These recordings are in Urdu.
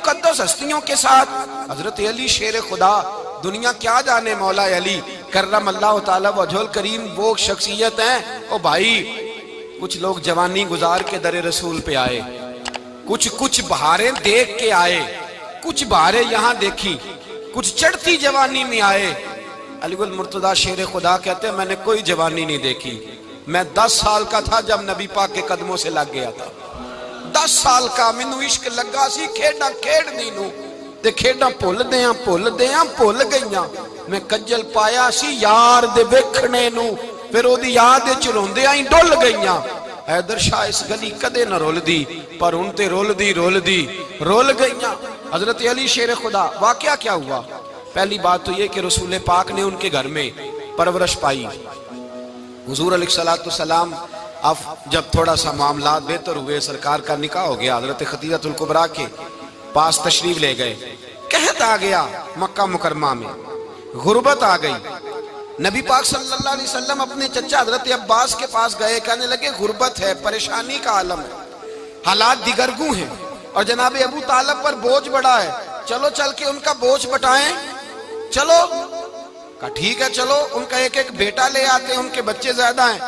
مقدس ہستیوں کے ساتھ حضرت علی شیر خدا، دنیا کیا جانے مولا علی کرم اللہ تعالی وجہ الکریم، وہ شخصیت ہیں۔ او بھائی کچھ لوگ جوانی گزار کے در رسول پہ آئے، کچھ بہاریں دیکھ کے آئے، کچھ بہاریں یہاں دیکھی، کچھ چڑھتی جوانی میں آئے۔ علی المرتضیٰ شیر خدا کہتے ہیں میں نے کوئی جوانی نہیں دیکھی، میں 10 سال کا تھا جب نبی پاک کے قدموں سے لگ گیا تھا، 10 سال کا مینوں عشق لگا سی، کھیڈاں کھیڈنی نو تے کھیڈاں بھول گئیاں، میں کجل پایا سی یار دے ویکھنے نو، پھر او دی یاد وچ روندیاں ہی ڈل گئیاں۔ حیدر شاہ اس گلی کدے نہ رول دی، پر ان تے رول گئیاں۔ حضرت علی شیر خدا، واقعہ کیا ہوا؟ پہلی بات تو یہ کہ رسول پاک نے ان کے گھر میں پرورش پائی۔ حضور علیہ السلام اب جب تھوڑا سا معاملات بہتر ہوئے، سرکار کا نکاح ہو گیا، حضرت خدیجہ الکبریٰ کے پاس تشریف لے گئے۔ قحط آ گیا مکہ مکرمہ میں، غربت آ گئی۔ نبی پاک صلی اللہ علیہ وسلم اپنے چچا حضرت عباس کے پاس گئے، کہنے لگے غربت ہے، پریشانی کا عالم ہے، حالات دیگرگوں ہیں، اور جناب ابو طالب پر بوجھ بڑا ہے، چلو چل کے ان کا بوجھ بٹائیں۔ چلو کہا ٹھیک ہے، چلو ان کا ایک بیٹا لے آتے ہیں، ان کے بچے زیادہ ہیں،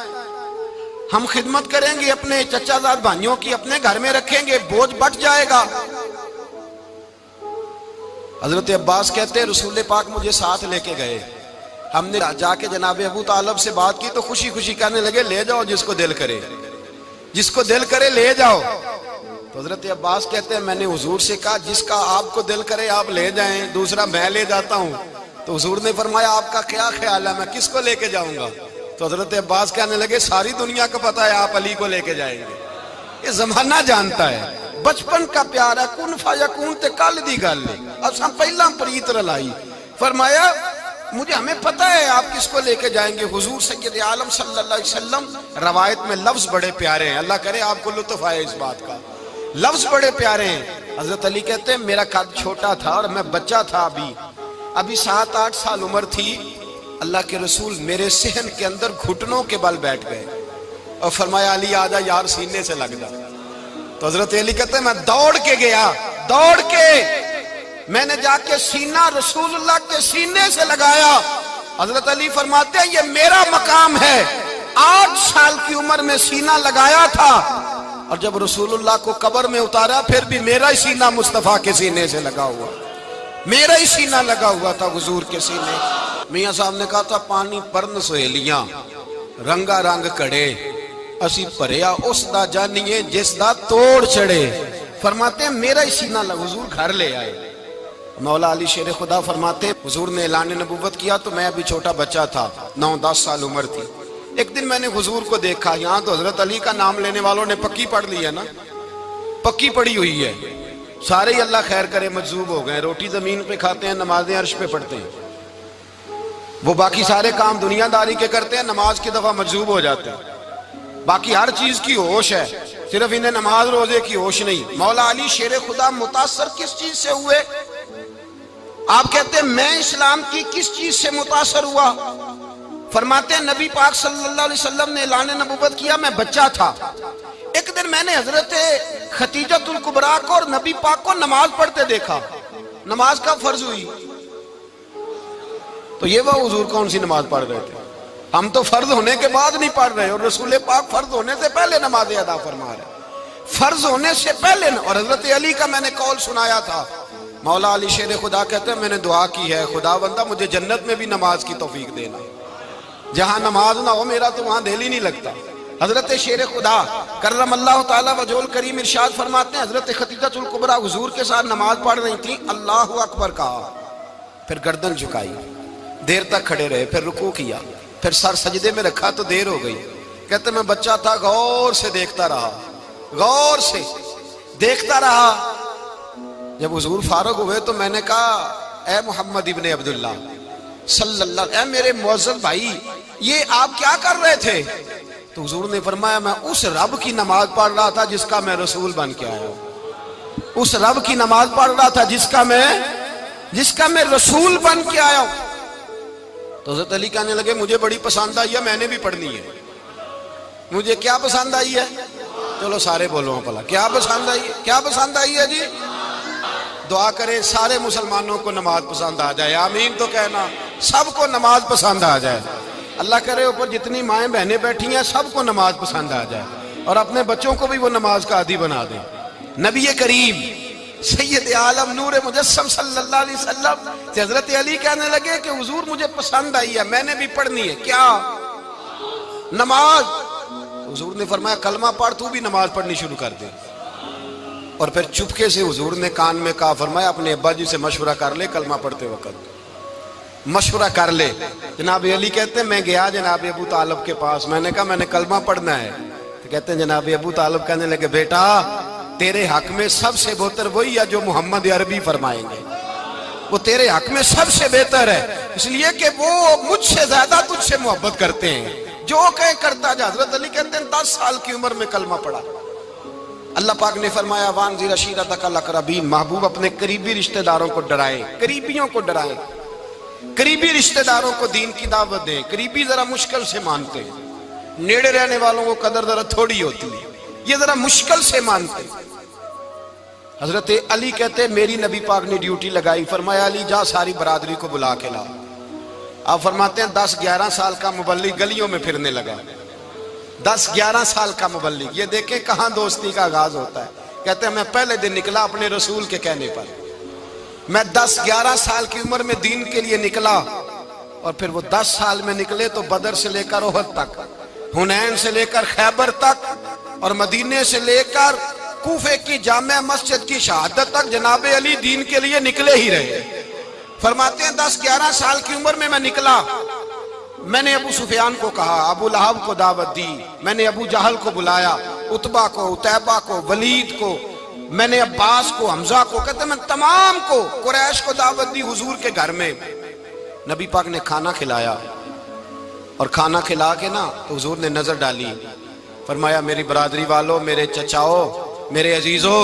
ہم خدمت کریں گے اپنے چچا زاد بھائیوں کی، اپنے گھر میں رکھیں گے، بوجھ بٹ جائے گا۔ حضرت عباس کہتے ہیں رسول پاک مجھے ساتھ لے کے گئے، ہم نے جا کے جناب ابو طالب سے بات کی تو خوشی خوشی کہنے لگے لے جاؤ جس کو دل کرے لے جاؤ۔ تو حضرت عباس کہتے ہیں میں نے حضور سے کہا جس کا آپ کو دل کرے آپ لے جائیں، دوسرا میں لے جاتا ہوں۔ تو حضور نے فرمایا آپ کا کیا خیال ہے، میں کس کو لے کے جاؤں گا؟ تو حضرت عباس کہنے لگے ساری دنیا کو پتا ہے آپ علی کو لے کے جائیں گے، یہ زمانہ جانتا ہے، بچپن کا پیار ہے، کن فیکون تے کل دی گل ہے، اب ہم پہلا پریت رلائی۔ فرمایا مجھے ہمیں پتہ ہے آپ کس کو لے کے جائیں گے، حضور سید عالم صلی اللہ علیہ وسلم۔ روایت میں لفظ بڑے پیارے ہیں، اللہ کرے آپ کو لطف آئے اس بات کا، لفظ بڑے پیارے ہیں۔ حضرت علی کہتے ہیں میرا قد چھوٹا تھا اور میں بچہ تھا، ابھی 7-8 سال عمر تھی، اللہ کے رسول میرے صحن کے اندر گھٹنوں کے بل بیٹھ گئے اور فرمایا علی آجا یار سینے سے لگ جا۔ تو حضرت علی کہتے ہیں میں دوڑ کے گیا، میں نے جا کے سینہ رسول اللہ کے سینے سے لگایا۔ حضرت علی فرماتے ہیں یہ میرا مقام ہے، 8 سال کی عمر میں سینہ لگایا تھا، اور جب رسول اللہ کو قبر میں اتارا پھر بھی میرا ہی سینہ مصطفیٰ کے سینے سے لگا ہوا، میرا ہی سینہ لگا ہوا تھا حضور کے سینے۔ میاں صاحب نے کہا تھا پانی پرن سہیلیاں رنگا رنگ کڑے، اسی پریا اس دا جانیے جس دا توڑ چڑے۔ فرماتے ہیں میرا ہی سینہ لگا، حضور گھر لے آئے۔ مولا علی شیر خدا فرماتے ہیں حضور نے اعلان نبوت کیا تو میں ابھی چھوٹا بچہ تھا، 9-10 سال عمر تھی۔ ایک دن میں نے حضور کو دیکھا، یہاں تو حضرت علی کا نام لینے والوں نے پکی پڑھ لی ہے نا، پکی پڑھی ہوئی ہے، سارے ہی اللہ خیر کرے مجذوب ہو گئے، روٹی زمین پہ کھاتے ہیں، نمازیں عرش پہ پڑھتے ہیں، وہ باقی سارے کام دنیا داری کے کرتے ہیں، نماز کی دفعہ مجذوب ہو جاتے ہیں، باقی ہر چیز کی ہوش ہے، صرف انہیں نماز روزے کی ہوش نہیں۔ مولا علی شیر خدا متاثر کس چیز سے ہوئے؟ آپ کہتے ہیں میں اسلام کی کس چیز سے متاثر ہوا؟ فرماتے ہیں نبی پاک صلی اللہ علیہ وسلم نے اعلان نبوت کیا، میں بچہ تھا، ایک دن میں نے حضرت خدیجہ الکبریٰ کو اور نبی پاک کو نماز پڑھتے دیکھا۔ نماز کا فرض ہوئی تو یہ وہ حضور کون سی نماز پڑھ رہے تھے؟ ہم تو فرض ہونے کے بعد نہیں پڑھ رہے، اور رسول پاک فرض ہونے سے پہلے نماز ادا فرما رہے، فرض ہونے سے پہلے۔ اور حضرت علی کا میں نے قول سنایا تھا، مولا علی شیر خدا کہتے ہیں میں نے دعا کی ہے خدا بندہ مجھے جنت میں بھی نماز کی توفیق دینا، جہاں نماز نہ ہو میرا تو وہاں دل ہی نہیں لگتا۔ حضرت شیر خدا کرم اللہ تعالیٰ وجہ الکریم ارشاد فرماتے ہیں حضرت خدیجہ الکبریٰ حضور کے ساتھ نماز پڑھ رہی تھی، اللہ اکبر کہا، پھر گردن جھکائی، دیر تک کھڑے رہے، پھر رکوع کیا، پھر سر سجدے میں رکھا تو دیر ہو گئی۔ کہتے میں بچہ تھا، غور سے دیکھتا رہا، جب حضور فارغ ہوئے تو میں نے کہا اے محمد ابن عبداللہ صلی اللہ علیہ وسلم، اے میرے معزز بھائی یہ آپ کیا کر رہے تھے؟ تو حضور نے فرمایا میں اس رب کی نماز پڑھ رہا تھا جس کا میں رسول بن کے آیا ہوں، اس رب کی نماز پڑھ رہا تھا جس کا میں رسول بن کے آیا ہوں۔ تو حضرت علی کہنے لگے مجھے بڑی پسند آئی ہے، میں نے بھی پڑھنی ہے۔ مجھے کیا پسند آئی ہے؟ چلو سارے بولو پلا، کیا پسند آئی ہے؟ کیا پسند آئی ہے جی؟ دعا کرے سارے مسلمانوں کو نماز پسند آ جائے، آمین تو کہنا، سب کو نماز پسند آ جائے۔ اللہ کرے اوپر جتنی مائیں بہنیں بیٹھی ہیں سب کو نماز پسند آ جائے، اور اپنے بچوں کو بھی وہ نماز کا عادی بنا دیں۔ نبی کریم سید عالم نور مجسم صلی اللہ علیہ وسلم سے حضرت علی کہنے لگے کہ حضور مجھے پسند آئی ہے، میں نے بھی پڑھنی ہے۔ کیا؟ نماز۔ حضور نے فرمایا کلمہ پڑھ، تو بھی نماز پڑھنی شروع کر دے۔ اور پھر چپکے سے حضور نے کان میں کہا، فرمایا اپنے ابا جی سے مشورہ کر لے کلمہ پڑھتے وقت، مشورہ کر لے۔ جناب علی کہتے ہیں میں گیا جناب ابو طالب کے پاس، میں نے کہا میں نے کلمہ پڑھنا ہے، تو کہتے ہیں جناب ابو طالب کہنے لگے بیٹا تیرے حق میں سب سے بہتر وہی ہے جو محمد عربی فرمائیں گے، وہ تیرے حق میں سب سے بہتر ہے، اس لیے کہ وہ مجھ سے زیادہ تجھ سے محبت کرتے ہیں، جو کہیں کرتا جا۔ حضرت علی کہتے ہیں 10 سال کی عمر میں کلمہ پڑھا۔ اللہ پاک نے فرمایا وانذر عشیرتک الاقربین، محبوب اپنے قریبی رشتہ داروں کو ڈرائیں، قریبیوں کو ڈرائیں، قریبی رشتہ داروں کو دین کی دعوت دیں۔ قریبی ذرا مشکل سے مانتے ہیں، نیڑے رہنے والوں کو قدر ذرا تھوڑی ہوتی ہے، یہ ذرا مشکل سے مانتے ہیں۔ حضرت علی کہتے ہیں میری نبی پاک نے ڈیوٹی لگائی، فرمایا علی جا ساری برادری کو بلا کے لا۔ آپ فرماتے ہیں 10-11 سال کا مبلغ گلیوں میں پھرنے لگا، 10-11 سال کا مبلغ۔ یہ دیکھیں کہاں دوستی کا آغاز ہوتا ہے۔ کہتے ہیں میں پہلے دن نکلا اپنے رسول کے کہنے پر، میں 10-11 سال کی عمر میں دین کے لیے نکلا، اور پھر وہ 10 سال میں نکلے تو بدر سے لے کر احد تک، حنین سے لے کر خیبر تک، اور مدینے سے لے کر کوفے کی جامع مسجد کی شہادت تک جناب علی دین کے لیے نکلے ہی رہے۔ فرماتے ہیں 10-11 سال کی عمر میں نکلا، میں نے ابو سفیان کو کہا، ابو لہب کو دعوت دی، میں نے ابو جہل کو بلایا، عتبہ کو، عتیبہ کو، ولید کو، میں نے عباس کو، حمزہ کو، کہتے ہیں میں تمام کو، قریش کو دعوت دی حضور کے گھر میں۔ نبی پاک نے کھانا کھلایا، اور کھانا کھلا کے نا تو حضور نے نظر ڈالی، فرمایا میری برادری والوں، میرے چچاؤ، میرے عزیزوں،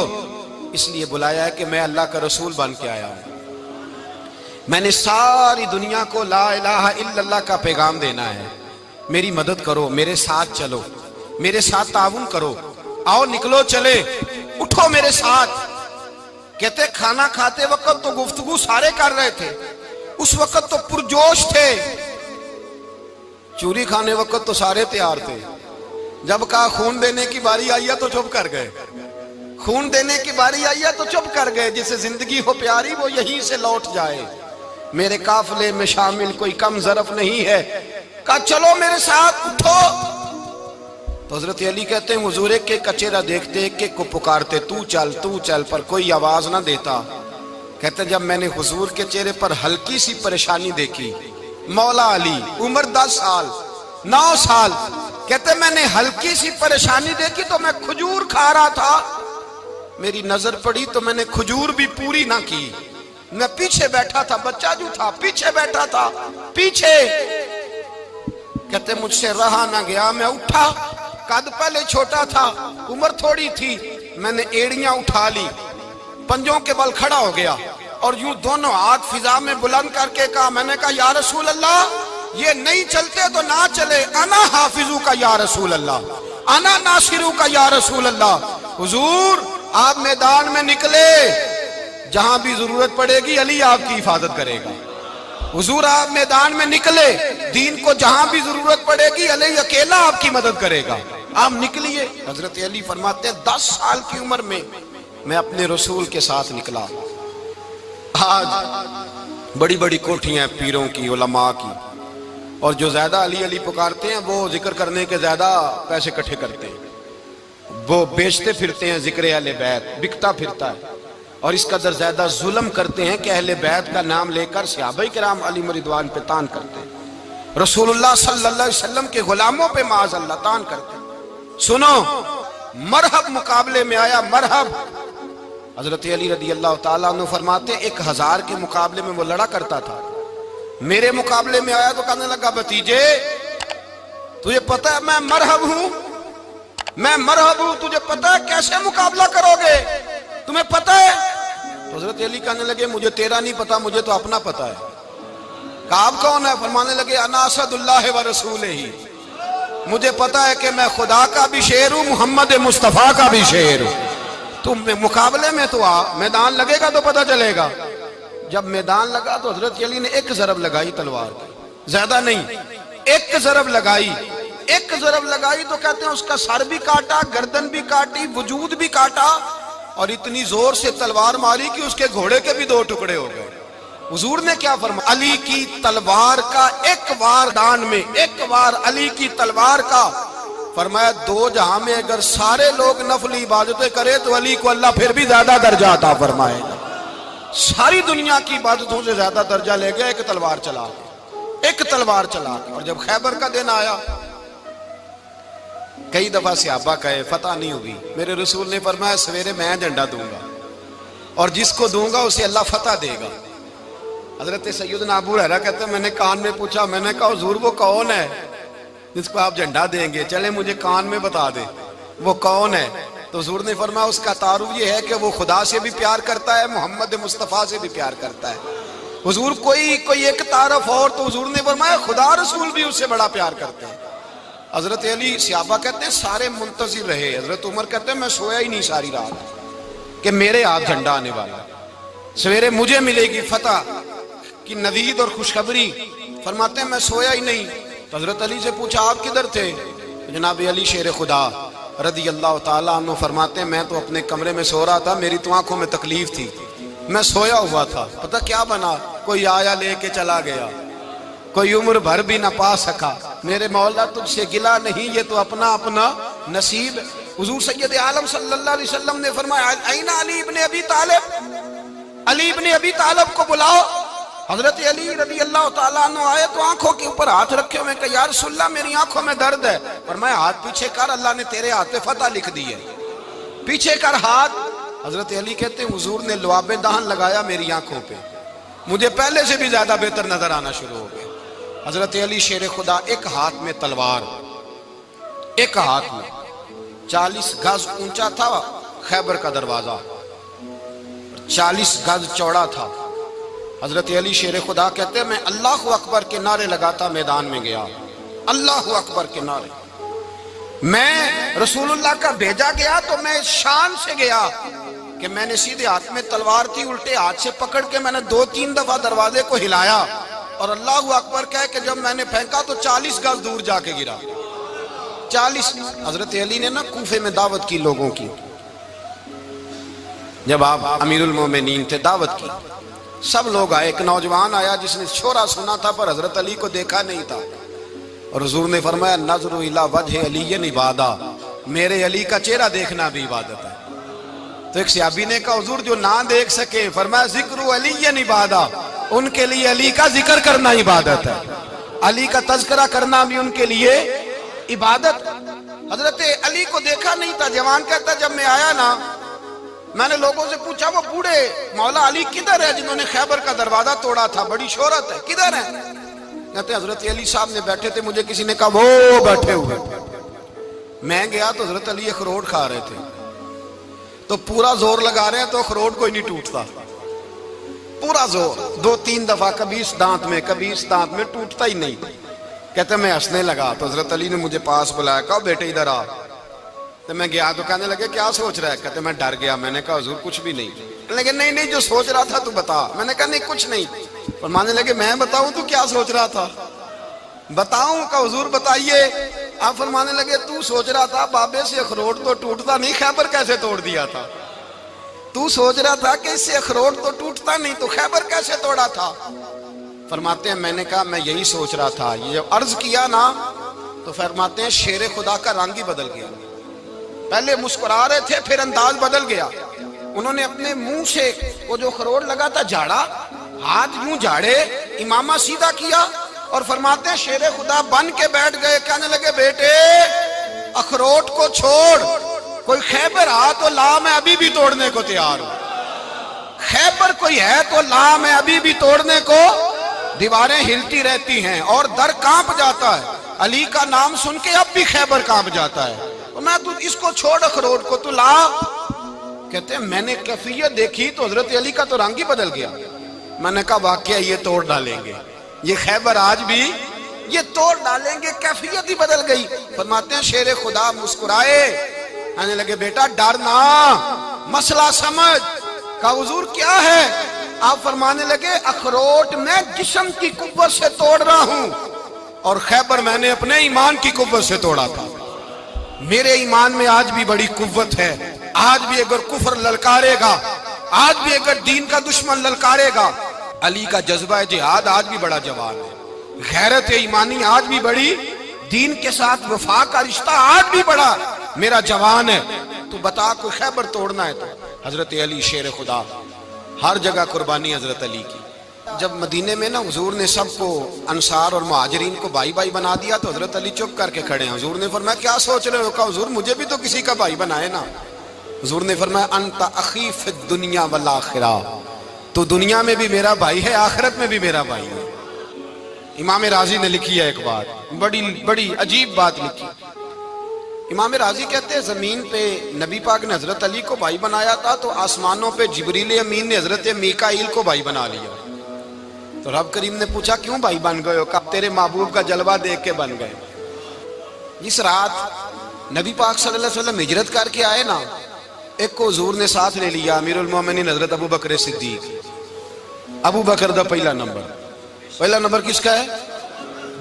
اس لیے بلایا ہے کہ میں اللہ کا رسول بن کے آیا ہوں، میں نے ساری دنیا کو لا الہ الا اللہ کا پیغام دینا ہے، میری مدد کرو، میرے ساتھ چلو، میرے ساتھ تعاون کرو، آؤ نکلو چلے، اٹھو میرے ساتھ۔ کہتے کھانا کھاتے وقت تو گفتگو سارے کر رہے تھے، اس وقت تو پرجوش تھے، چوری کھانے وقت تو سارے تیار تھے، جب کہا خون دینے کی باری آئی ہے تو چپ کر گئے، خون دینے کی باری آئی ہے تو چپ کر گئے، جسے زندگی ہو پیاری وہ یہیں سے لوٹ جائے، میرے قافلے میں شامل کوئی کم ظرف نہیں ہے، کہا چلو میرے ساتھ اٹھو۔ تو حضرت علی کہتے ہیں حضور ایک ایک کا چہرہ دیکھتے، ایک ایک کو پکارتے، تو چل، پر کوئی آواز نہ دیتا۔ کہتے ہیں جب میں نے حضور کے چہرے پر ہلکی سی پریشانی دیکھی، مولا علی عمر 10 سال 9 سال، کہتے ہیں میں نے ہلکی سی پریشانی دیکھی تو میں کھجور کھا رہا تھا، میری نظر پڑی تو میں نے کھجور بھی پوری نہ کی، میں پیچھے بیٹھا تھا، بچہ جو تھا پیچھے بیٹھا تھا، پیچھے۔ کہتے مجھ سے رہا نہ گیا، میں اٹھا، قد پہلے چھوٹا تھا، عمر تھوڑی تھی، میں نے ایڑیاں اٹھا لی، پنجوں کے بل کھڑا ہو گیا، اور یوں دونوں ہاتھ فضا میں بلند کر کے کہا، میں نے کہا یا رسول اللہ یہ نہیں چلتے تو نہ چلے، انا حافظو کا یا رسول اللہ، انا ناصرو کا یا رسول اللہ۔ حضور آپ میدان میں نکلے، جہاں بھی ضرورت پڑے گی علی آپ کی حفاظت کرے گا۔ حضور آپ میدان میں نکلے، دین کو جہاں بھی ضرورت پڑے گی علی اکیلا آپ کی مدد کرے گا، آپ نکلیے۔ حضرت علی فرماتے ہیں 10 سال کی عمر میں میں اپنے رسول کے ساتھ نکلا۔ آج بڑی بڑی کوٹھیاں پیروں کی، علماء کی، اور جو زیادہ علی علی پکارتے ہیں وہ ذکر کرنے کے زیادہ پیسے اکٹھے کرتے ہیں، وہ بیچتے پھرتے ہیں، ذکر اہل بیت بکتا پھرتا ہے، اور اس قدر زیادہ ظلم کرتے ہیں کہ اہل بیت کا نام لے کر صحابہ کرام علی رضوان پہ تان کرتے ہیں، رسول اللہ صلی اللہ علیہ وسلم کے غلاموں پہ معاذ اللہ تان کرتے ہیں۔ سنو، مرحب مقابلے میں آیا، مرحب۔ حضرت علی رضی اللہ تعالیٰ عنہ فرماتے 1000 کے مقابلے میں وہ لڑا کرتا تھا، میرے مقابلے میں آیا تو کہنے لگا بھتیجے تجھے پتہ ہے میں مرحب ہوں، میں مرحب ہوں، تجھے پتہ ہے کیسے مقابلہ کرو گے، تمہیں پتہ ہے؟ تو حضرت علی کہنے لگے مجھے تیرا نہیں پتا، مجھے تو اپنا پتا ہے۔ کہا آپ کون ہے؟ فرمانے لگے انا اسد اللہ و رسولہ ہی، مجھے پتا ہے کہ میں خدا کا بھی شیر ہوں، محمد مصطفیٰ کا بھی شیر ہوں۔ تم مقابلے میں تو آ، میدان لگے گا تو پتہ چلے گا۔ جب میدان لگا تو حضرت علی نے ایک ضرب لگائی تلوار کی، زیادہ نہیں، ایک ضرب لگائی۔ ایک ضرب لگائی تو کہتے ہیں اس کا سر بھی کاٹا، گردن بھی کاٹی، وجود بھی کاٹا، اور اتنی زور سے تلوار ماری کہ اس کے گھوڑے کے بھی 2 ٹکڑے ہو گئے۔ حضور نے کیا فرمایا؟ علی کی تلوار کا ایک وار دان میں، ایک وار علی کی تلوار کا، فرمایا 2 جہاں میں اگر سارے لوگ نفل عبادتیں کرے تو علی کو اللہ پھر بھی زیادہ درجہ عطا فرمائے گا۔ ساری دنیا کی عبادتوں سے زیادہ درجہ لے گیا ایک تلوار چلا کے، ایک تلوار چلا کے۔ اور جب خیبر کا دن آیا، کئی دفعہ صحابہ کہے فتح نہیں ہوئی، میرے رسول نے فرمایا سویرے میں جھنڈا دوں گا اور جس کو دوں گا اسے اللہ فتح دے گا۔ حضرت سیدنا ابو ہریرہ کہتے ہیں میں نے کان میں پوچھا، میں نے کہا حضور وہ کون ہے جس کو آپ جھنڈا دیں گے؟ چلے مجھے کان میں بتا دیں وہ کون ہے۔ تو حضور نے فرمایا اس کا تعارف یہ ہے کہ وہ خدا سے بھی پیار کرتا ہے، محمد مصطفیٰ سے بھی پیار کرتا ہے۔ حضور کوئی ایک تعارف اور، تو حضور نے فرمایا خدا رسول بھی اس سے بڑا پیار کرتے ہیں۔ حضرت علی، صحابہ کہتے ہیں سارے منتظر رہے۔ حضرت عمر کہتے ہیں میں سویا ہی نہیں ساری رات کہ میرے ہاتھ جھنڈا آنے والا، سویرے مجھے ملے گی فتح کی نوید اور خوشخبری۔ فرماتے ہیں میں سویا ہی نہیں۔ تو حضرت علی سے پوچھا آپ کدھر تھے؟ جناب علی شیر خدا رضی اللہ تعالیٰ عنہ فرماتے ہیں میں تو اپنے کمرے میں سو رہا تھا، میری تو آنکھوں میں تکلیف تھی، میں سویا ہوا تھا، پتہ کیا بنا؟ کوئی آیا لے کے چلا گیا، کوئی عمر بھر بھی نہ پا سکا۔ میرے مولا تجھ سے گلا نہیں، یہ تو اپنا اپنا نصیب۔ حضور سید عالم صلی اللہ علیہ وسلم نے فرمایا این علی ابن ابی طالب، علی ابن ابی طالب کو بلاؤ۔ حضرت علی رضی اللہ تعالیٰ عنہ آئے تو آنکھوں کے اوپر ہاتھ رکھے ہوئے کہ یا رسول اللہ میری آنکھوں میں درد ہے۔ فرمایا ہاتھ پیچھے کر، اللہ نے تیرے ہاتھ پہ فتح لکھ دی ہے، پیچھے کر ہاتھ۔ حضرت علی کہتے ہیں حضور نے لعاب دہن لگایا میری آنکھوں پہ، مجھے پہلے سے بھی زیادہ بہتر نظر آنا شروع ہو گیا۔ حضرت علی شیر خدا ایک ہاتھ میں تلوار، ایک ہاتھ میں 40 گز اونچا تھا خیبر کا دروازہ، 40 گز چوڑا تھا۔ حضرت علی شیر خدا کہتے ہیں میں اللہ اکبر کے نعرے لگاتا میدان میں گیا، اللہ اکبر کے نعرے۔ میں رسول اللہ کا بھیجا گیا تو میں شان سے گیا کہ میں نے سیدھے ہاتھ میں تلوار تھی، الٹے ہاتھ سے پکڑ کے میں نے 2-3 دفعہ دروازے کو ہلایا اور اللہ اکبر کہہ کہ جب میں نے پھینکا تو 40 گز دور جا کے گرا، 40۔ حضرت علی نے نا کوفے میں دعوت کی لوگوں کی، جب آپ امیر المومنین تھے دعوت کی، سب لوگ آئے۔ ایک نوجوان آیا جس نے شورا سنا تھا پر حضرت علی کو دیکھا نہیں تھا، اور حضور نے فرمایا نظر الی وجہ علی عبادہ، میرے علی کا چہرہ دیکھنا بھی عبادت ہے۔ تو ایک صحابی نے کہا حضور جو نہ دیکھ سکے، فرمایا ذکر علی عبادہ، ان کے لیے علی کا ذکر کرنا عبادت ہے، علی کا تذکرہ کرنا بھی ان کے لیے عبادت۔ حضرت علی کو دیکھا نہیں تھا۔ جوان کہتا جب میں آیا نا میں نے لوگوں سے پوچھا وہ بوڑھے مولا علی کدھر ہے جنہوں نے خیبر کا دروازہ توڑا تھا، بڑی شہرت ہے، کدھر ہے؟ کہتے حضرت علی صاحب نے بیٹھے تھے، مجھے کسی نے کہا وہ بیٹھے ہوئے۔ میں گیا تو حضرت علی اخروٹ کھا رہے تھے، تو پورا زور لگا رہے ہیں تو اخروٹ کوئی نہیں ٹوٹتا، پورا زور 2-3 دفعہ، کبھی اس دانت میں کبھی اس دانت میں، ٹوٹتا ہی نہیں۔ کہتے میں ہنسنے لگا تو حضرت علی نے مجھے پاس بلایا، کہا بیٹے ادھر آ۔ تو میں گیا تو کہنے لگے کیا سوچ رہا ہے؟ کہتے میں ڈر گیا۔ میں نے کہا حضور کچھ بھی نہیں۔ لیکن نہیں جو سوچ رہا تھا تو بتا۔ میں نے کہا نہیں کچھ نہیں۔ فرمانے لگے میں بتاؤں تو کیا سوچ رہا تھا؟ بتاؤں؟ کہ حضور بتائیے۔ آپ فرمانے لگے تو سوچ رہا تھا بابے سے اخروٹ تو ٹوٹتا نہیں، خیبر کیسے توڑ دیا تھا؟ تو سوچ رہا تھا کہ اس سے اخروٹ تو ٹوٹتا نہیں تو خیبر کیسے توڑا تھا؟ فرماتے ہیں میں نے کہا میں یہی سوچ رہا تھا۔ یہ عرض کیا نا تو فرماتے ہیں شیر خدا کا رنگ ہی بدل گیا، پہلے مسکرا رہے تھے پھر انداز بدل گیا۔ انہوں نے اپنے منہ سے وہ جو خروٹ لگا تھا جھاڑا، ہاتھ یوں جھاڑے، امامہ سیدھا کیا اور فرماتے ہیں شیر خدا بن کے بیٹھ گئے۔ کہنے لگے بیٹے اخروٹ کو چھوڑ، کوئی خیبر آ تو لا، میں ابھی بھی توڑنے کو تیار ہوں۔ خیبر کوئی ہے تو لا، میں ابھی بھی توڑنے کو۔ دیواریں ہلتی رہتی ہیں اور در کانپ جاتا ہے، علی کا نام سن کے اب بھی خیبر کانپ جاتا ہے۔ میں تو اس کو چھوڑ اخروٹ کو تو لا۔ کہتے ہیں میں نے کیفیت دیکھی تو حضرت علی کا تو رنگ ہی بدل گیا۔ میں نے کہا واقعہ یہ توڑ ڈالیں گے، یہ خیبر آج بھی یہ توڑ ڈالیں گے، کیفیت ہی بدل گئی۔ فرماتے ہیں شیر خدا مسکرائے، کہنے لگے بیٹا ڈر نہ، مسئلہ سمجھ۔ کہا حضور کیا ہے؟ آپ فرمانے لگے اخروٹ میں جسم کی قوت سے توڑ رہا ہوں اور خیبر میں نے اپنے ایمان کی قوت سے توڑا تھا۔ میرے ایمان میں آج بھی بڑی قوت ہے، آج بھی اگر کفر للکارے گا، آج بھی اگر دین کا دشمن للکارے گا، علی کا جذبہ جہاد آج بھی بڑا جوان ہے، غیرت ایمانی آج بھی بڑی، دین کے ساتھ وفا کا رشتہ آج بھی بڑا میرا جوان ہے۔ تو بتا کوئی خیبر توڑنا ہے تو حضرت علی شیر خدا، ہر جگہ قربانی حضرت علی کی۔ جب مدینے میں نا حضور نے سب کو انصار اور مہاجرین کو بھائی بھائی بنا دیا تو حضرت علی چپ کر کے کھڑے ہیں۔ حضور نے فرمایا کیا سوچ رہے ہو؟ کہا حضور مجھے بھی تو کسی کا بھائی بنائے نا۔ حضور نے فرمایا انت اخی فی الدنیا والآخرہ، تو دنیا میں بھی میرا بھائی ہے، آخرت میں بھی میرا بھائی ہے۔ امام راضی نے لکھی ہے ایک بات، بڑی عجیب بات لکھی۔ امام راضی کہتے ہیں زمین پہ نبی پاک نے حضرت علی کو بھائی بنایا تھا تو آسمانوں پہ جبریل امین نے حضرت میکائیل کو بھائی بنا لیا۔ تو رب کریم نے پوچھا کیوں بھائی بن گئے ہو؟ کہا تیرے محبوب کا جلوہ دیکھ کے بن گئے۔ جس رات نبی پاک صلی اللہ علیہ وسلم ہجرت کر کے آئے نا، ایک کو حضور نے ساتھ لے لیا، امیر المومنین حضرت ابو بکر صدیق۔ ابو بکر دا پہلا نمبر کس کا ہے؟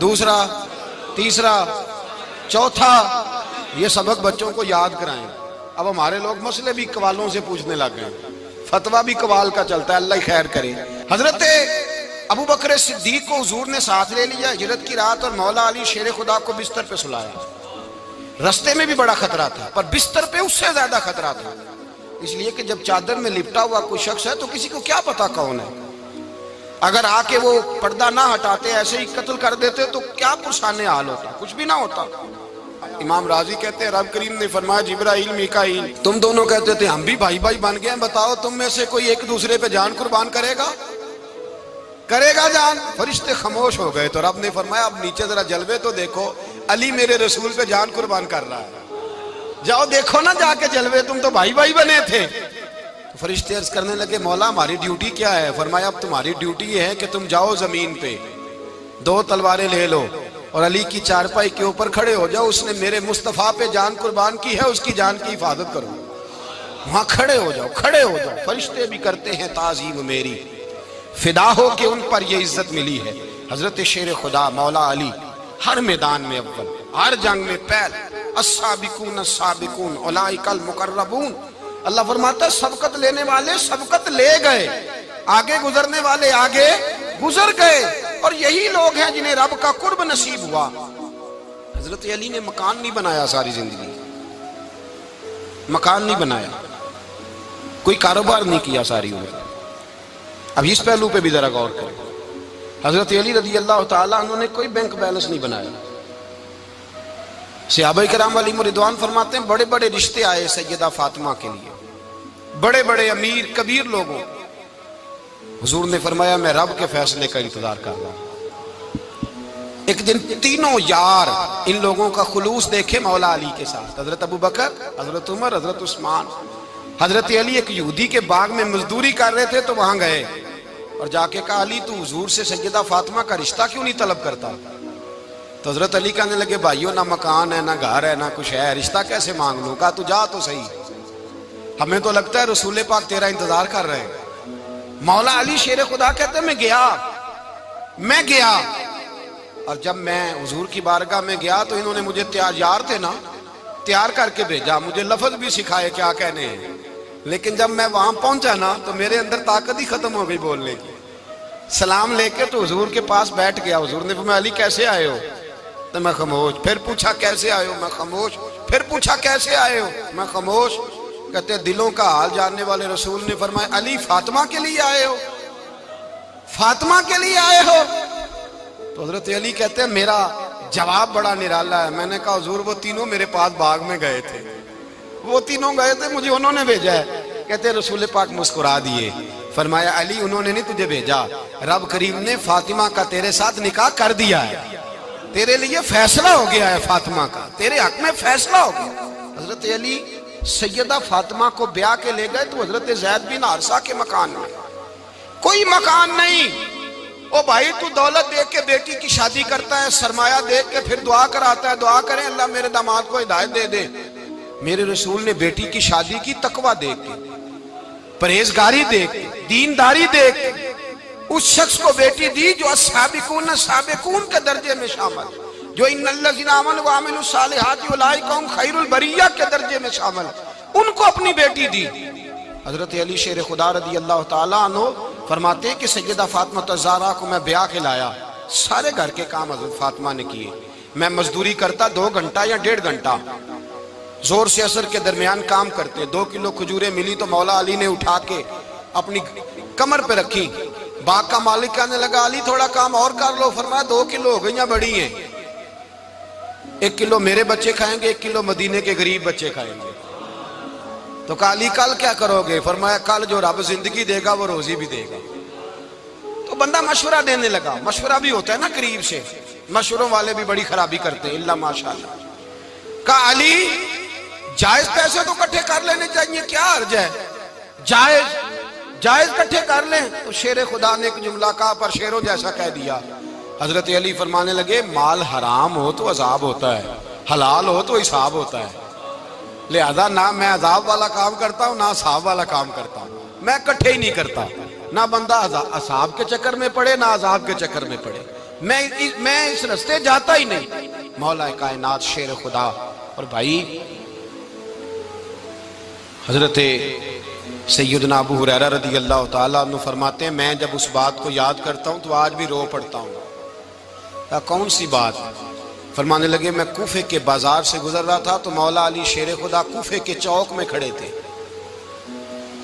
دوسرا، تیسرا، چوتھا۔ یہ سبق بچوں کو یاد کرائیں۔ اب ہمارے لوگ مسئلے بھی قوالوں سے پوچھنے لگ گئے، فتویٰ بھی قوال کا چلتا ہے، اللہ ہی خیر کرے۔ حضرت ابو بکر صدیق کو حضور نے ساتھ لے لیا ہجرت کی رات، اور مولا علی شیر خدا کو بستر پہ سلایا۔ رستے میں بھی بڑا خطرہ تھا پر بستر پہ اس سے زیادہ خطرہ تھا، اس لیے کہ جب چادر میں لپٹا ہوا کوئی شخص ہے تو کسی کو کیا پتا کون ہے، اگر آ کے وہ پردہ نہ ہٹاتے ایسے ہی قتل کر دیتے تو کیا پرسان حال ہوتا، کچھ بھی نہ ہوتا۔ امام راضی کہتے ہیں رب کریم نے فرمایا جبرائیل میکائیل تم دونوں کہتے تھے ہم بھی بھائی بھائی بن گئے ہیں، بتاؤ تم میں سے کوئی ایک دوسرے پہ جان قربان کرے گا جان؟ فرشتے خاموش ہو گئے تو رب نے فرمایا اب نیچے ذرا جلوے تو دیکھو، علی میرے رسول پہ جان قربان کر رہا ہے، جاؤ دیکھو نا جا کے جلوے، تم تو بھائی بھائی بنے تھے۔ تو فرشتے عرض کرنے لگے مولا ہماری ڈیوٹی کیا ہے؟ فرمایا اب تمہاری ڈیوٹی یہ ہے کہ تم جاؤ زمین پہ 2 تلواریں لے لو اور علی کی چارپائی کے اوپر کھڑے ہو جاؤ، اس نے میرے مصطفیٰ پہ جان قربان کی ہے، اس کی جان کی حفاظت کرو۔ وہاں کھڑے ہو جاؤ۔ فرشتے بھی کرتے ہیں تعظیم میری، فدا ہو کہ ان پر یہ عزت ملی ہے۔ حضرت شیر خدا مولا علی ہر میدان میں اول، ہر جنگ میں پہل، السابقون السابقون اولئک المقربون۔ اللہ فرماتا ہے سبقت لینے والے سبقت لے گئے، آگے گزرنے والے آگے گزر گئے، اور یہی لوگ ہیں جنہیں رب کا قرب نصیب ہوا۔ حضرت علی نے مکان نہیں بنایا، ساری زندگی مکان نہیں بنایا، کوئی کاروبار نہیں کیا ساری عمر۔ اب اس پہلو پہ بھی ذرا غور کریں، حضرت علی رضی اللہ تعالیٰ انہوں نے کوئی بینک بیلنس نہیں بنایا۔ صحابہ کرام علیہم رضوان فرماتے ہیں بڑے بڑے رشتے آئے سیدہ فاطمہ کے لیے، بڑے بڑے امیر کبیر لوگوں، حضور نے فرمایا میں رب کے فیصلے کا انتظار کر رہا ہوں۔ ایک دن تینوں یار ان لوگوں کا خلوص دیکھے مولا علی کے ساتھ، حضرت ابو بکر، حضرت عمر، حضرت عثمان۔ حضرت علی ایک یہودی کے باغ میں مزدوری کر رہے تھے تو وہاں گئے اور جا کے کہا علی تو حضور سے سیدہ فاطمہ کا رشتہ کیوں نہیں طلب کرتا؟ تو حضرت علی کہنے لگے بھائیو نہ مکان ہے نہ گھر ہے نہ کچھ ہے، رشتہ کیسے مانگ لوں؟ کہا تو جا تو صحیح، ہمیں تو لگتا ہے رسول پاک تیرا انتظار کر رہے ہیں۔ مولا علی شیر خدا کہتے ہیں میں گیا اور جب میں حضور کی بارگاہ میں گیا تو انہوں نے مجھے یار تھے نا تیار کر کے بھیجا، مجھے لفظ بھی سکھائے کیا کہنے ہیں، لیکن جب میں وہاں پہنچا نا تو میرے اندر طاقت ہی ختم ہو گئی بولنے کی۔ سلام لے کے تو حضور کے پاس بیٹھ گیا، حضور نے فرمایا علی کیسے آئے ہو؟ تو میں خاموش، پھر پوچھا کیسے آئے ہو؟ میں خاموش، پھر پوچھا کیسے آئے ہو؟ میں خاموش۔ کہتے ہیں دلوں کا حال جاننے والے رسول نے فرمایا علی فاطمہ کے لیے آئے ہو؟ فاطمہ کے لیے آئے ہو؟ تو حضرت علی کہتے ہیں میرا جواب بڑا نرالا ہے۔ میں نے کہا حضور وہ تینوں میرے پاس باغ میں گئے تھے، وہ تینوں گئے تھے، مجھے انہوں نے بھیجا ہے۔ کہتے ہیں رسول پاک مسکرا دیے، فرمایا علی انہوں نے نہیں تجھے بھیجا، رب کریم نے فاطمہ کا تیرے ساتھ نکاح کر دیا ہے، تیرے لیے فیصلہ ہو گیا ہے، فاطمہ کا تیرے حق میں فیصلہ ہو گیا۔ حضرت علی سیدہ فاطمہ کو بیاہ کے لے گئے تو حضرت زید بن حارثہ کے مکان میں، کوئی مکان نہیں۔ او بھائی تو دولت دیکھ کے بیٹی کی شادی کرتا ہے، سرمایہ دیکھ کے پھر دعا کراتا ہے، دعا کریں اللہ میرے داماد کو ہدایت دے دے۔ میرے رسول نے بیٹی کی شادی کی تقویٰ دیکھ کے، پرہیزگاری دیکھ کے، دینداری دیکھ کے اس شخص کو بیٹی دی جو السابقون سابقون کے درجے میں شامل، جو ان الذین آمنوا وعملوا الصالحات اولئک هم خیر البریہ کے درجے میں شامل، ان کو اپنی بیٹی دی۔ حضرت علی شیر خدا رضی اللہ تعالیٰ عنہ فرماتے ہیں کہ سیدہ فاطمہ الزہرا کو میں بیاہ کے لایا، سارے گھر کے کام حضرت فاطمہ نے کیے، میں مزدوری کرتا 2 گھنٹہ یا 1.5 گھنٹہ، زور سے عصر کے درمیان کام کرتے، 2 کلو کھجوریں ملی تو مولا علی نے اٹھا کے اپنی کمر پہ رکھی، باغ کا مالک کہنے لگا علی تھوڑا کام اور کر لو، فرمایا 2 کلو ہو گئیں بڑی ہیں، 1 کلو میرے بچے کھائیں گے، 1 کلو مدینے کے غریب بچے کھائیں گے۔ تو کہا علی کل کیا کرو گے؟ فرمایا کل جو رب زندگی دے گا وہ روزی بھی دے گا۔ تو بندہ مشورہ دینے لگا، مشورہ بھی ہوتا ہے نا قریب سے، مشوروں والے بھی بڑی خرابی کرتے ہیں اللہ ماشاءاللہ۔ کہا علی جائز پیسے تو کٹھے کر لینے چاہیے، کیا عرض ہے، جائز کٹھے کر لیں۔ تو شیر خدا نے ایک جملہ کہا پر شیروں جیسا کہہ دیا۔ حضرت علی فرمانے لگے مال حرام ہو تو عذاب ہوتا ہے، حلال ہو تو حساب ہوتا ہے، لہذا نہ میں عذاب والا کام کرتا ہوں نہ حساب والا کام کرتا ہوں، میں کٹھے ہی نہیں کرتا، نہ بندہ عذاب کے چکر میں پڑے نہ عذاب کے چکر میں پڑے، میں اس رستے جاتا ہی نہیں۔ مولا کائنات شیر خدا۔ اور بھائی حضرت سیدنا ابو ہریرہ رضی اللہ تعالیٰ عنہ فرماتے ہیں میں جب اس بات کو یاد کرتا ہوں تو آج بھی رو پڑتا ہوں۔ کون سی بات؟ فرمانے لگے میں کوفے کے بازار سے گزر رہا تھا تو مولا علی شیر خدا کوفے کے چوک میں کھڑے تھے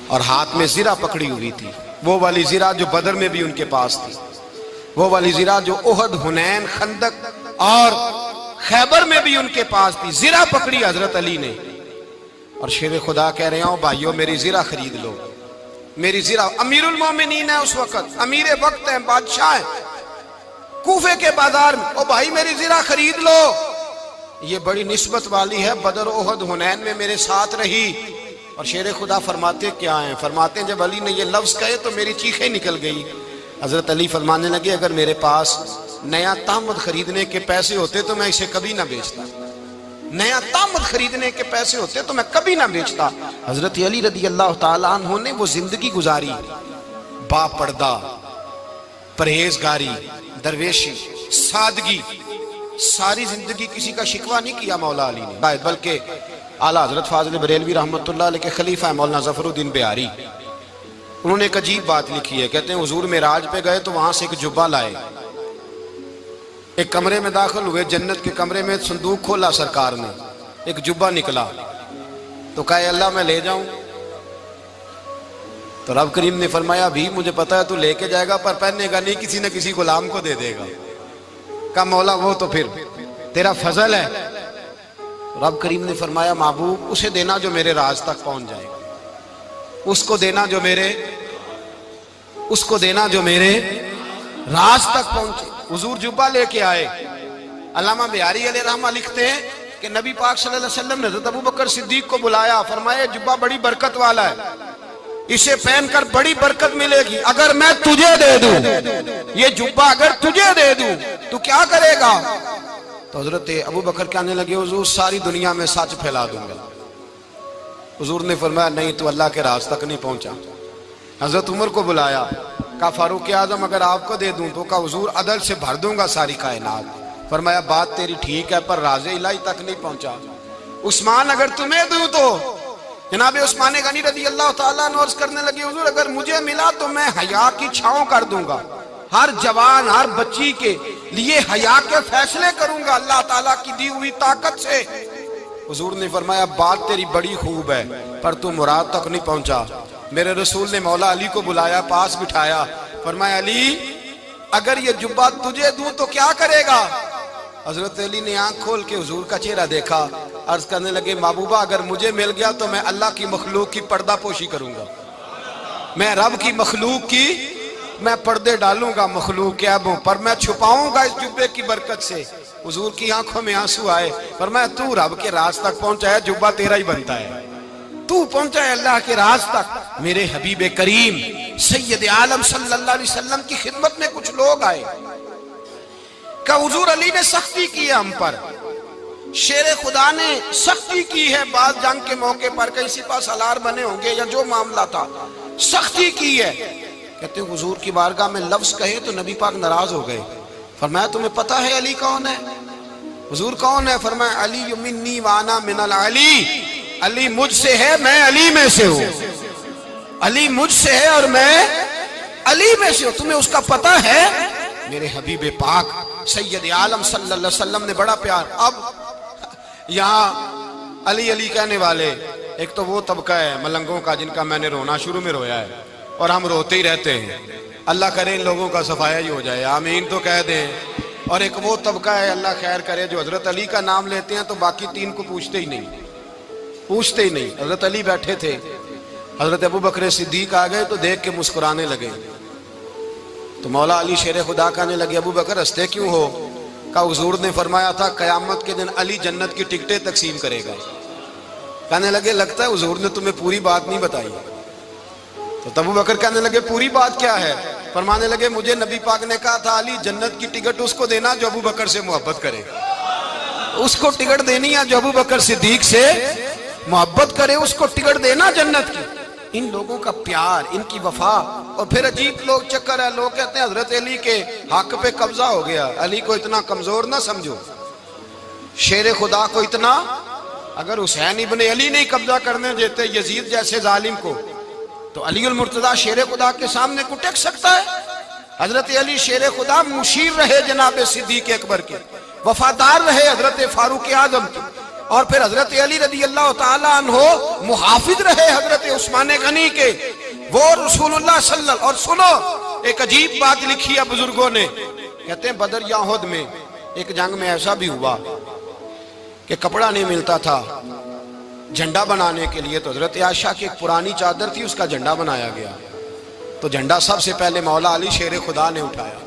اور ہاتھ میں زرہ پکڑی ہوئی تھی، وہ والی زرہ جو بدر میں بھی ان کے پاس تھی، وہ والی زرہ جو احد، حنین، خندق اور خیبر میں بھی ان کے پاس تھی، زرہ پکڑی حضرت علی نے اور شیر خدا کہہ رہے ہوں بھائیو میری زرہ خرید لو، میری زرہ۔ امیر المومنین ہے اس وقت، امیر وقت ہیں، بادشاہ ہیں، کوفے کے بازار میں، او بھائی میری زرہ خرید لو، یہ بڑی نسبت والی ہے، بدر، احد، حنین میں میرے ساتھ رہی۔ اور شیر خدا فرماتے کیا ہیں؟ فرماتے ہیں جب علی نے یہ لفظ کہے تو میری چیخیں نکل گئی۔ حضرت علی فرمانے لگے اگر میرے پاس نیا تامد خریدنے کے پیسے ہوتے تو میں اسے کبھی نہ بیچتا، نیا تامد خریدنے کے پیسے ہوتے تو میں کبھی نہ بیچتا۔ حضرت علی رضی اللہ تعالیٰ عنہ نے وہ زندگی گزاری، با پردہ، پرہیزگاری، درویشی، سادگی، ساری زندگی کسی کا شکوہ نہیں کیا مولا علی نے، بلکہ اعلیٰ حضرت فاضل بریلوی رحمۃ اللہ علیہ کے خلیفہ مولانا ظفر الدین بہاری، انہوں نے ایک عجیب بات لکھی ہے، کہتے ہیں حضور معراج پہ گئے تو وہاں سے ایک جبہ لائے، ایک کمرے میں داخل ہوئے، جنت کے کمرے میں صندوق کھولا سرکار نے، ایک جبہ نکلا تو کہا اے اللہ میں لے جاؤں؟ تو رب کریم نے فرمایا ابھی مجھے پتا ہے تو لے کے جائے گا پر پہننے گا نہیں، کسی نہ کسی غلام کو دے دے گا۔ کہا مولا وہ تو پھر تیرا فضل ہے۔ رب کریم نے فرمایا محبوب اسے دینا جو میرے راز تک پہنچ جائے، اس کو دینا جو میرے راز تک پہنچے۔ حضور جبہ لے کے آئے۔ علامہ بہاری علیہ رحمہ لکھتے ہیں کہ نبی پاک صلی اللہ علیہ وسلم نے حضرت ابوبکر صدیق کو بلایا، فرمایا جبہ بڑی برکت والا ہے، اسے پہن کر بڑی برکت ملے گی، اگر میں تجھے دے دوں یہ جبہ، اگر تجھے دے دوں تو کیا کرے گا؟ تو حضرت ابوبکر کہنے لگے حضور ساری دنیا میں سچ پھیلا دوں گا۔ حضور نے فرمایا نہیں تو اللہ کے راز تک نہیں پہنچا۔ حضرت عمر کو بلایا، کہا فاروق اعظم اگر آپ کو دے دوں تو کہا حضور عدل سے بھر دوں گا ساری کائنات۔ فرمایا بات تیری ٹھیک ہے پر راز الہی تک نہیں پہنچا۔ عثمان اگر تمہیں دوں تو جناب عثمان غنی رضی اللہ تعالیٰ عنہ عرض کرنے لگے حضور اگر مجھے ملا تو میں حیا کی چھاؤں کر دوں گا، ہر جوان ہر بچی کے لیے حیا کے فیصلے کروں گا اللہ تعالیٰ کی دی ہوئی طاقت سے۔ حضور نے فرمایا بات تیری بڑی خوب ہے پر تو مراد تک نہیں پہنچا۔ میرے رسول نے مولا علی کو بلایا، پاس بٹھایا، فرمایا علی اگر یہ جبہ تجھے دوں تو کیا کرے گا؟ حضرت علی نے آنکھ کھول کے حضور کا چہرہ دیکھا، عرض کرنے لگے محبوبہ اگر مجھے مل گیا تو میں اللہ کی مخلوق کی پردہ پوشی کروں گا، میں رب کی مخلوق کی میں پردے ڈالوں گا مخلوق کے عیبوں پر، میں چھپاؤں گا اس جبے کی برکت سے۔ حضور کی آنکھوں میں آنسو آئے، فرمایا تو رب کے راز تک پہنچا ہے، جبہ تیرا ہی بنتا ہے، تو پہنچا ہے اللہ کے راز تک۔ میرے حبیب کریم سید عالم صلی اللہ علیہ وسلم کی خدمت میں کچھ لوگ آئے کہ حضور علی نے سختی کی ہے ہم پر، شیر خدا نے سختی کی ہے بعض جنگ کے موقع پر، کہیں سپہ سالار بنے ہوں گے یا جو معاملہ تھا، سختی کی ہے. کہتے ہیں حضور کی بارگاہ میں لفظ کہے تو نبی پاک ناراض ہو گئے. فرمایا تمہیں پتہ ہے علی کون ہے؟ حضور کون ہے؟ فرمایا علی منی وانا من العلی، علی مجھ سے ہے میں علی میں سے ہوں. علی مجھ سے ہے اور میں علی میں سے ہوں. تمہیں اس کا پتہ ہے؟ میرے حبیب پاک سید عالم صلی اللہ علیہ وسلم نے بڑا پیار. اب یہاں علی علی کہنے والے ایک تو وہ طبقہ ہے ملنگوں کا جن کا میں نے رونا شروع میں رویا ہے اور ہم روتے ہی رہتے ہیں. اللہ کرے ان لوگوں کا صفایا ہی ہو جائے، آمین تو کہہ دیں. اور ایک وہ طبقہ ہے اللہ خیر کرے جو حضرت علی کا نام لیتے ہیں تو باقی تین کو پوچھتے ہی نہیں. حضرت علی بیٹھے تھے، حضرت ابو بکر صدیق آ گئے تو دیکھ کے مسکرانے لگے. تو مولا علی شیر خدا کہنے لگے ابو بکر ہنستے کیوں ہو؟ کہا حضور نے فرمایا تھا قیامت کے دن علی جنت کی ٹکٹیں تقسیم کرے گا. کہنے لگے لگتا ہے حضور نے تمہیں پوری بات نہیں بتائی. تو ابو بکر کہنے لگے پوری بات کیا ہے؟ فرمانے لگے مجھے نبی پاک نے کہا تھا علی جنت کی ٹکٹ اس کو دینا جو ابو بکر سے محبت کرے. اس کو ٹکٹ دینی ہے جو ابو بکر صدیق سے محبت کرے، اس کو ٹکٹ دینا جنت کی. ان لوگوں کا پیار، ان کی وفا. اور پھر عجیب لوگ چکر ہے، لوگ کہتے ہیں حضرت علی کے حق پہ قبضہ ہو گیا. علی کو اتنا کمزور نہ سمجھو، شیر خدا کو اتنا. اگر حسین ابن علی نہیں قبضہ کرنے دیتے یزید جیسے ظالم کو تو علی المرتضیٰ شیر خدا کے سامنے کو ٹک سکتا ہے؟ حضرت علی شیر خدا مشیر رہے جناب صدیق اکبر کے، وفادار رہے حضرت فاروق اعظم کے، اور پھر حضرت علی رضی اللہ تعالیٰ عنہ محافظ رہے حضرت عثمان غنی کے. وہ رسول اللہ صلی اللہ. اور سنو ایک عجیب بات لکھی ہے بزرگوں نے، کہتے ہیں بدر یا احد میں ایک جنگ میں ایسا بھی ہوا کہ کپڑا نہیں ملتا تھا جھنڈا بنانے کے لیے، تو حضرت عائشہ کی ایک پرانی چادر تھی، اس کا جھنڈا بنایا گیا. تو جھنڈا سب سے پہلے مولا علی شیر خدا نے اٹھایا.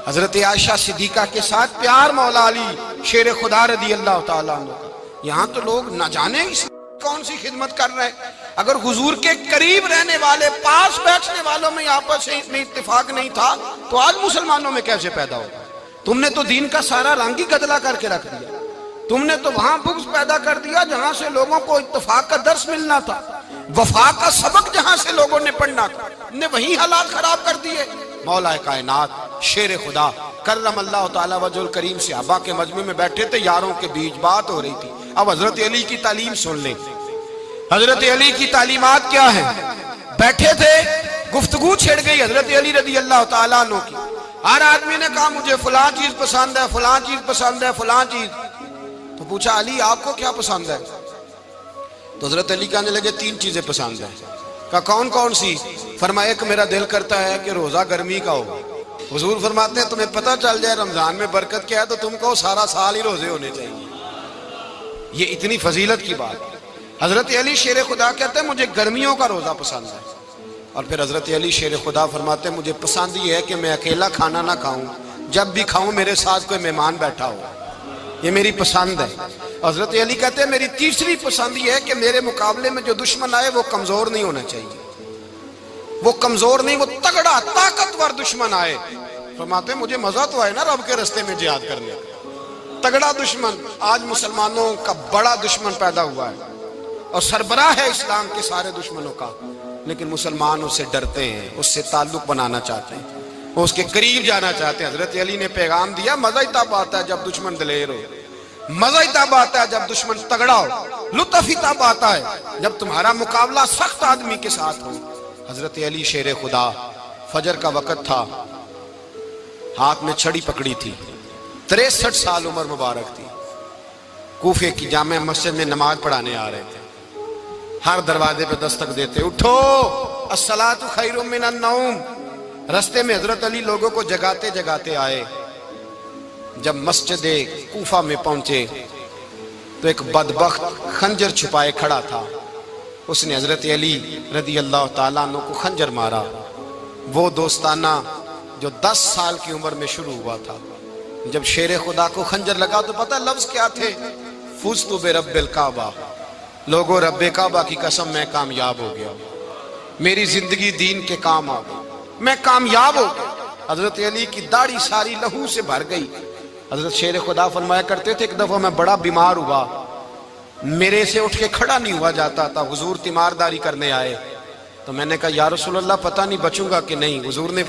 حضرت عائشہ صدیقہ کے ساتھ پیار مولا علی شیر خدا رضی اللہ تعالیٰ عنہ کا. یہاں تو لوگ نہ جانے اس کون سی خدمت کر رہے ہیں. اگر حضور کے قریب رہنے والے پاس بیٹھنے والوں میں آپس میں اتفاق نہیں تھا تو آج مسلمانوں میں کیسے پیدا ہوگا؟ تم نے تو دین کا سارا رنگ ہی گدلا کر کے رکھ دیا. تم نے تو وہاں بغض پیدا کر دیا جہاں سے لوگوں کو اتفاق کا درس ملنا تھا، وفا کا سبق جہاں سے لوگوں نے پڑھنا تھا، نے وہی حالات خراب کر دیے. مولا کائنات شیر خدا کرم اللہ تعالیٰ وجہ الکریم صحابہ کے مجمع میں بیٹھے تھے، یاروں کے بیچ بات ہو رہی تھی. اب حضرت علی کی تعلیم سن لیں. حضرت علی کی تعلیمات کیا ہیں؟ بیٹھے تھے، گفتگو چھڑ گئی حضرت علی رضی اللہ تعالیٰ عنہ کی. ہر آدمی نے کہا مجھے فلاں چیز پسند ہے، فلاں چیز پسند ہے، فلاں چیز. تو پوچھا علی آپ کو کیا پسند ہے؟ تو حضرت علی کہنے لگے تین چیزیں پسند ہیں. کہا کون کون سی؟ فرمایا ایک میرا دل کرتا ہے کہ روزہ گرمی کا ہو. حضور فرماتے ہیں تمہیں پتہ چل جائے رمضان میں برکت کیا ہے تو تم کو سارا سال ہی روزے ہونے چاہیے. یہ اتنی فضیلت کی بات. حضرت علی شیر خدا کہتے ہیں مجھے گرمیوں کا روزہ پسند ہے. اور پھر حضرت علی شیر خدا فرماتے ہیں مجھے پسند یہ ہے کہ میں اکیلا کھانا نہ کھاؤں، جب بھی کھاؤں میرے ساتھ کوئی مہمان بیٹھا ہو. یہ میری پسند ہے. حضرت علی کہتے ہیں میری تیسری پسند یہ ہے کہ میرے مقابلے میں جو دشمن آئے وہ کمزور نہیں ہونا چاہیے. وہ کمزور نہیں، وہ تگڑا طاقتور دشمن آئے. فرماتے ہیں مجھے مزہ تو آئے نا رب کے رستے میں جہاد کرنے کا. تگڑا دشمن. آج مسلمانوں کا بڑا دشمن پیدا ہوا ہے اور سربراہ ہے اسلام کے سارے دشمنوں کا، لیکن مسلمان اس سے ڈرتے ہیں، اس سے تعلق بنانا چاہتے ہیں، وہ اس کے قریب جانا چاہتے ہیں. حضرت علی نے پیغام دیا مزہ ہی تب آتا ہے جب دشمن دلیر ہو، مزہ ہی تب آتا ہے جب دشمن تگڑا ہو، لطف ہی تب آتا ہے جب تمہارا مقابلہ سخت آدمی کے ساتھ ہو. حضرت علی شیر خدا فجر کا وقت تھا، ہاتھ میں چھڑی پکڑی تھی، 63 سال عمر مبارک تھی. کوفے کی جامع مسجد میں نماز پڑھانے آ رہے تھے. ہر دروازے پہ دستک دیتے اٹھو الصلاۃ خیر من النوم. رستے میں حضرت علی لوگوں کو جگاتے جگاتے آئے. جب مسجد کوفہ میں پہنچے تو ایک بدبخت خنجر چھپائے کھڑا تھا. اس نے حضرت علی رضی اللہ تعالیٰ عنہ کو خنجر مارا. وہ دوستانہ جو 10 سال کی عمر میں شروع ہوا تھا. جب شیر خدا کو خنجر لگا تو پتہ لفظ کیا تھے؟ فزت برب الکعبہ. لوگوں رب کعبہ کی قسم میں کامیاب ہو گیا، میری زندگی دین کے کام آ گئی، میں کامیاب ہو گیا. حضرت علی کی داڑھی ساری لہو سے بھر گئی. حضرت شیر خدا فرمایا کرتے تھے ایک دفعہ میں بڑا بیمار ہوا، میرے سے اٹھ کے کھڑا نہیں ہوا جاتا تھا. حضور تیمارداری کرنے آئے تو میں نے کہا یا رسول اللہ پتہ نہیں بچوں گا کہ نہیں. حضور نے